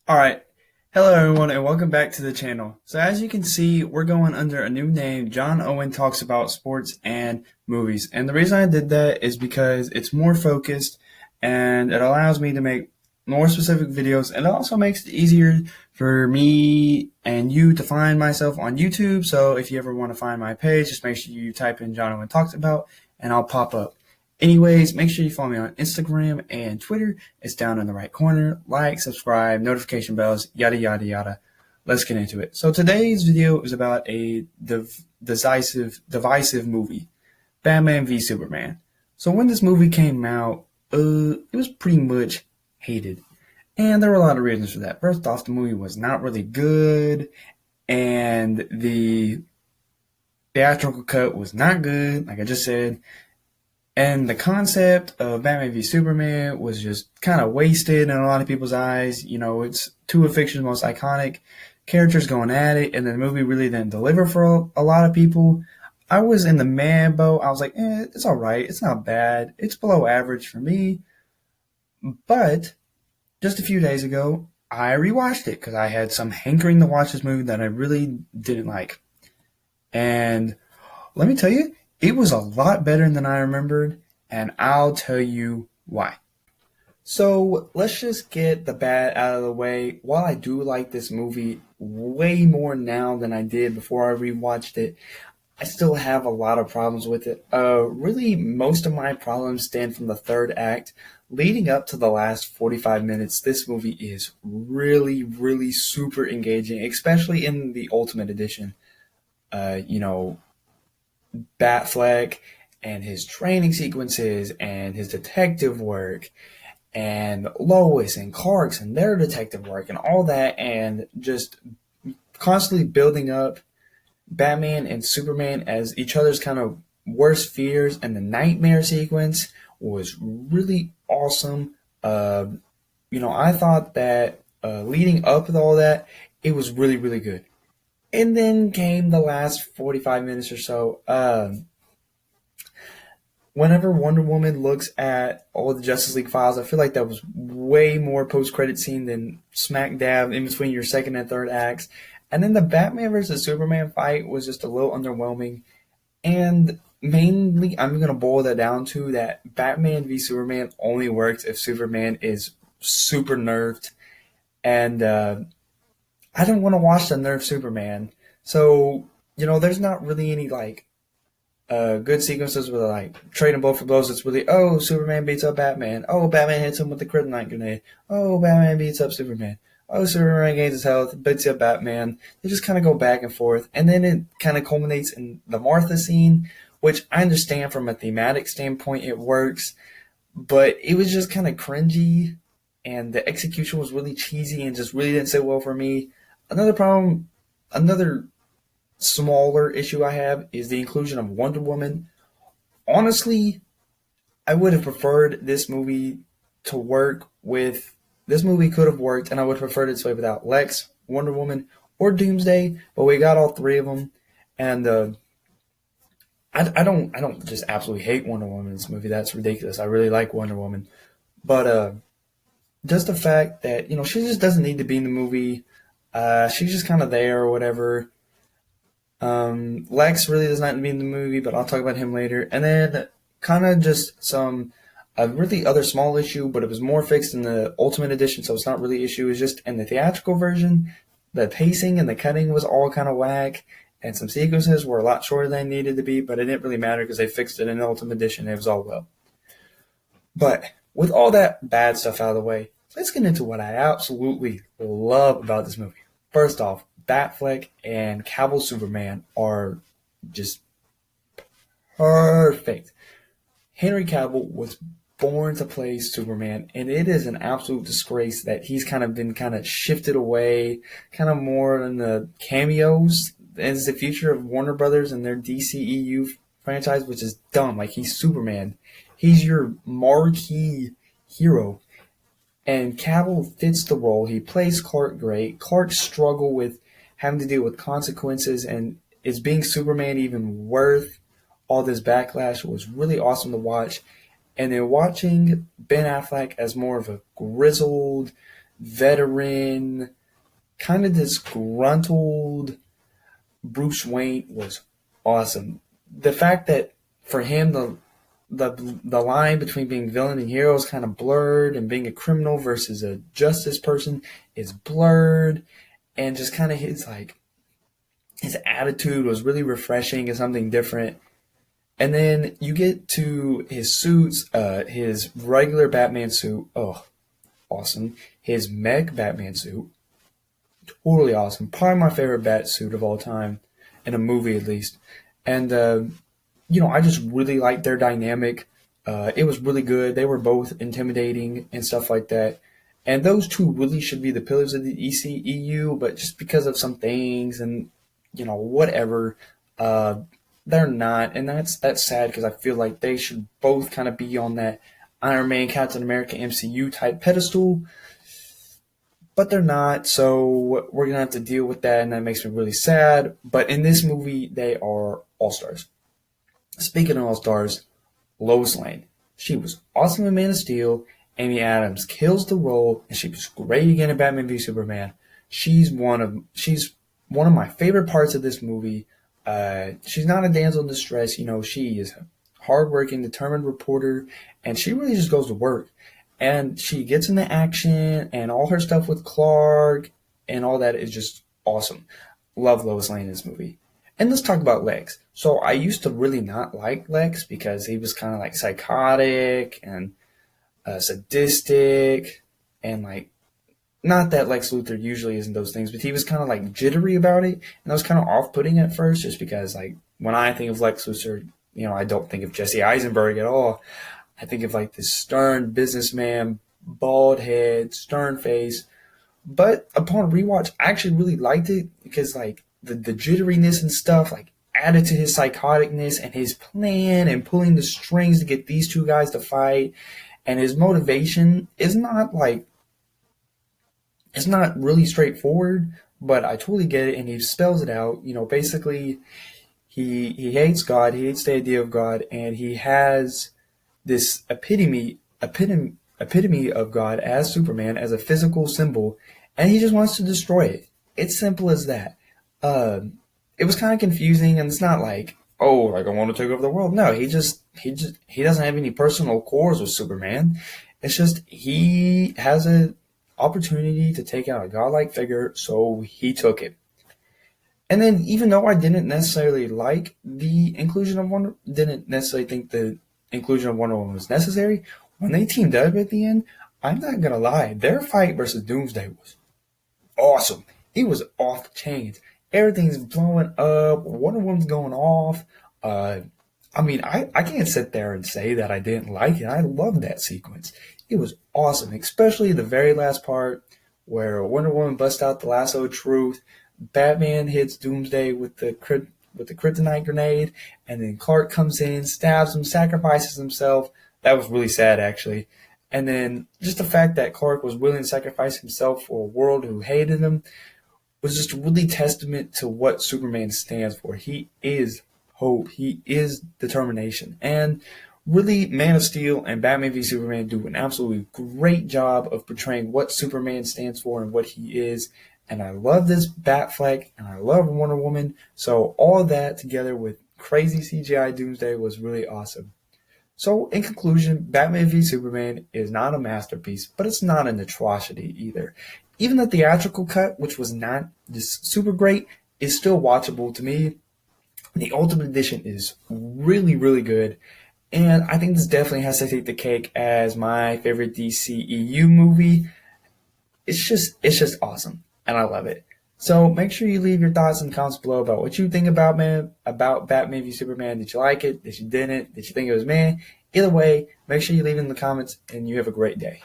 Alright, hello everyone and welcome back to the channel. So as you can see, we're going under a new name. John Owen talks about sports and movies. And the reason I did that is because it's more focused and it allows me to make more specific videos, and it also makes it easier for me and you to find myself on YouTube. So if you ever want to find my page, just make sure you type in John Owen Talks About and I'll pop up. Anyways, make sure you follow me on Instagram and Twitter. It's down in the right corner. Like, subscribe, notification bells, yada, yada, yada. Let's get into it. So today's video is about a divisive movie, Batman v Superman. So when this movie came out, it was pretty much hated. And there were a lot of reasons for that. First off, the movie was not really good, and the theatrical cut was not good, like I just said. And the concept of Batman v Superman was just kind of wasted in a lot of people's eyes. You know, it's two of fiction's most iconic characters going at it, and the movie really didn't deliver for a lot of people. I was in the man boat. I was like, it's all right. It's not bad. It's below average for me. But just a few days ago, I rewatched it because I had some hankering to watch this movie that I really didn't like. And let me tell you, it was a lot better than I remembered, and I'll tell you why. So let's just get the bad out of the way. While I do like this movie way more now than I did before I rewatched it, I still have a lot of problems with it. Really, most of my problems stem from the third act. Leading up to the last 45 minutes, this movie is really, really super engaging, especially in the Ultimate Edition. You know, Batfleck and his training sequences and his detective work and Lois and Clark's and their detective work and all that, and just constantly building up Batman and Superman as each other's kind of worst fears, and the nightmare sequence was really awesome. I thought that leading up with all that, it was really, really good. And then came the last 45 minutes or so. Whenever Wonder Woman looks at all the Justice League files, I feel like that was way more post-credit scene than smack dab in between your second and third acts. And then the Batman versus Superman fight was just a little underwhelming. And mainly, I'm going to boil that down to that Batman v Superman only works if Superman is super nerfed. And I don't want to watch the nerf Superman. So, there's not really any good sequences where like trading blow for blows. It's really, oh, Superman beats up Batman. Oh, Batman hits him with the kryptonite grenade. Oh, Batman beats up Superman. Oh, Superman gains his health, beats up Batman. They just kind of go back and forth. And then it kind of culminates in the Martha scene, which I understand from a thematic standpoint it works, but it was just kind of cringy, and the execution was really cheesy and just really didn't sit well for me. Another smaller issue I have is the inclusion of Wonder Woman. Honestly, I would have preferred this movie to work with. This movie could have worked, and I would have preferred it this way without Lex, Wonder Woman, or Doomsday. But we got all three of them, and I don't just absolutely hate Wonder Woman in this movie. That's ridiculous. I really like Wonder Woman, but just the fact that she just doesn't need to be in the movie. She's just kind of there or whatever. Lex really does not need to be in the movie, but I'll talk about him later. And then kind of just some a really other small issue, but it was more fixed in the Ultimate Edition, so it's not really an issue. It's just in the theatrical version, the pacing and the cutting was all kind of whack, and some sequences were a lot shorter than they needed to be, but it didn't really matter because they fixed it in the Ultimate Edition. It was all well. But with all that bad stuff out of the way, let's get into what I absolutely love about this movie. First off, Batfleck and Cavill Superman are just perfect. Henry Cavill was born to play Superman, and it is an absolute disgrace that he's kind of been kind of shifted away, kind of more in the cameos as the future of Warner Brothers and their DCEU franchise, which is dumb. Like, he's Superman. He's your marquee hero. And Cavill fits the role. He plays Clark great. Clark's struggle with having to deal with consequences, and is being Superman even worth all this backlash was really awesome to watch. And then watching Ben Affleck as more of a grizzled, veteran, kind of disgruntled Bruce Wayne was awesome. The fact that for him the line between being villain and hero is kind of blurred, and being a criminal versus a justice person is blurred, and just kind of his attitude was really refreshing and something different. And then you get to his suits, his regular Batman suit, oh, awesome. His mech Batman suit, totally awesome. Probably my favorite bat suit of all time, in a movie at least. And I just really liked their dynamic. It was really good. They were both intimidating and stuff like that. And those two really should be the pillars of the ECEU, but just because of some things and whatever, uh, they're not, and that's sad because I feel like they should both kind of be on that Iron Man, Captain America, MCU type pedestal, but they're not. So we're gonna have to deal with that, and that makes me really sad. But in this movie, they are all stars. Speaking of all stars, Lois Lane. She was awesome in Man of Steel. Amy Adams kills the role, and she was great again in Batman v Superman. She's one of my favorite parts of this movie. She's not a damsel in distress. She is a hardworking, determined reporter, and she really just goes to work. And she gets into action, and all her stuff with Clark and all that is just awesome. Love Lois Lane in this movie. And let's talk about Lex. So I used to really not like Lex because he was kind of like psychotic and sadistic, and like, not that Lex Luthor usually isn't those things, but he was kind of like jittery about it, and that was kind of off-putting at first, just because like when I think of Lex Luthor, I don't think of Jesse Eisenberg at all. I think of like this stern businessman, bald head, stern face. But upon rewatch, I actually really liked it because like the jitteriness and stuff like added to his psychoticness and his plan and pulling the strings to get these two guys to fight, and his motivation is not like it's not really straightforward, but I totally get it, and he spells it out. Basically, he hates God, he hates the idea of God, and he has this epitome of God as Superman, as a physical symbol, and he just wants to destroy it. It's simple as that. It was kind of confusing, and it's not like, oh, like I want to take over the world. No, he doesn't have any personal quarrels with Superman. It's just he has a opportunity to take out a godlike figure, so he took it. And then, even though I didn't necessarily like the inclusion of didn't necessarily think the inclusion of Wonder Woman was necessary, when they teamed up at the end, I'm not gonna lie, their fight versus Doomsday was awesome. It was off the chains. Everything's blowing up. Wonder Woman's going off. Uh, I can't sit there and say that I didn't like it. I loved that sequence. It was awesome, especially the very last part where Wonder Woman busts out the lasso of truth. Batman hits Doomsday with the kryptonite grenade, and then Clark comes in, stabs him, sacrifices himself. That was really sad, actually. And then just the fact that Clark was willing to sacrifice himself for a world who hated him was just really testament to what Superman stands for. He is hope. He is determination. And really, Man of Steel and Batman v Superman do an absolutely great job of portraying what Superman stands for and what he is. And I love this Batfleck, and I love Wonder Woman. So all of that together with crazy CGI Doomsday was really awesome. So in conclusion, Batman v Superman is not a masterpiece, but it's not an atrocity either. Even the theatrical cut, which was not just super great, is still watchable to me. The Ultimate Edition is really, really good. And I think this definitely has to take the cake as my favorite DCEU movie. It's just awesome, and I love it. So make sure you leave your thoughts in the comments below about what you think about Batman v Superman. Did you like it? Did you didn't? Did you think it was man? Either way, make sure you leave it in the comments, and you have a great day.